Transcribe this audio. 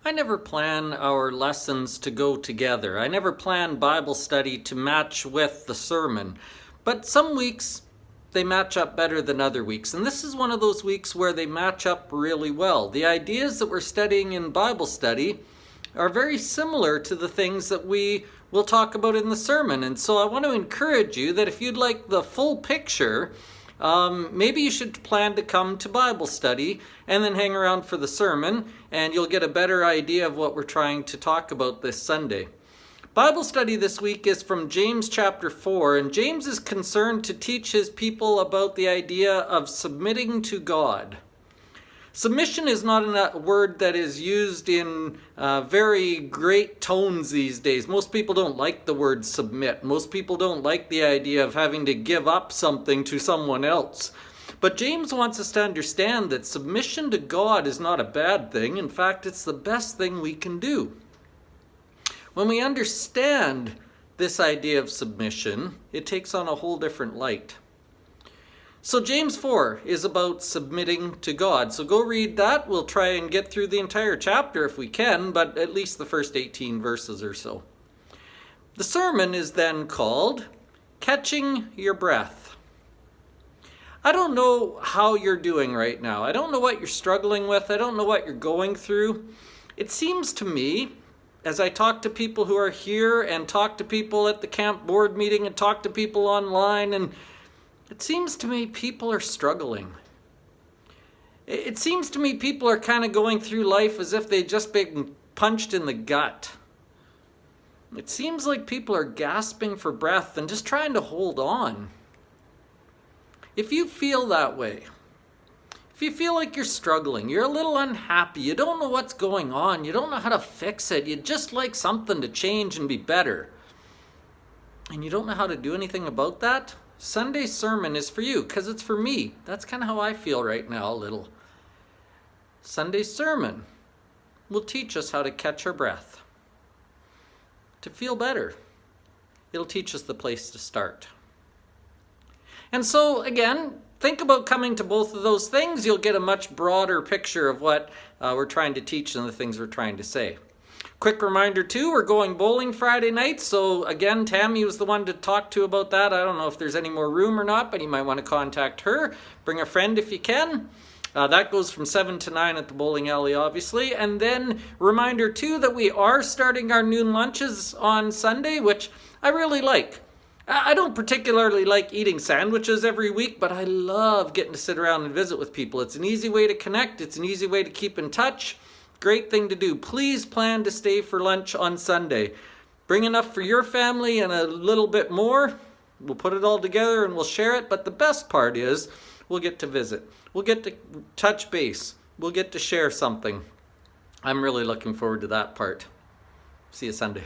I never plan our lessons to go together. I never plan Bible study to match with the sermon. But some weeks they match up better than other weeks. And this is one of those weeks where they match up really well. The ideas that we're studying in Bible study are very similar to the things that we will talk about in the sermon. And so I want to encourage you that if you'd like the full picture, maybe you should plan to come to Bible study and then hang around for the sermon, and you'll get a better idea of what we're trying to talk about this Sunday. Bible study this week is from James chapter 4, and James is concerned to teach his people about the idea of submitting to God. Submission is not a word that is used in very great tones these days. Most people don't like the word submit. Most people don't like the idea of having to give up something to someone else. But James wants us to understand that submission to God is not a bad thing. In fact, it's the best thing we can do. When we understand this idea of submission, it takes on a whole different light. So James 4 is about submitting to God. So go read that. We'll try and get through the entire chapter if we can, but at least the first 18 verses or so. The sermon is then called Catching Your Breath. I don't know how you're doing right now. I don't know what you're struggling with. I don't know what you're going through. It seems to me, as I talk to people who are here and talk to people at the camp board meeting and talk to people online, and it seems to me people are struggling. It seems to me people are kind of going through life as if they'd just been punched in the gut. It seems like people are gasping for breath and just trying to hold on. If you feel that way, if you feel like you're struggling, you're a little unhappy, you don't know what's going on, you don't know how to fix it, you'd just like something to change and be better, and you don't know how to do anything about that, Sunday's sermon is for you, because it's for me. That's kind of how I feel right now, a little. Sunday's sermon will teach us how to catch our breath, to feel better. It'll teach us the place to start. And so, again, think about coming to both of those things. You'll get a much broader picture of what we're trying to teach and the things we're trying to say. Quick reminder too, we're going bowling Friday night, so again, Tammy was the one to talk to about that. I don't know if there's any more room or not, but you might want to contact her. Bring a friend if you can. That goes from 7 to 9 at the bowling alley, obviously. And then reminder too that we are starting our noon lunches on Sunday, which I really like. I don't particularly like eating sandwiches every week, but I love getting to sit around and visit with people. It's an easy way to connect. It's an easy way to keep in touch. Great thing to do. Please plan to stay for lunch on Sunday. Bring enough for your family and a little bit more. We'll put it all together and we'll share it. But the best part is we'll get to visit. We'll get to touch base. We'll get to share something. I'm really looking forward to that part. See you Sunday.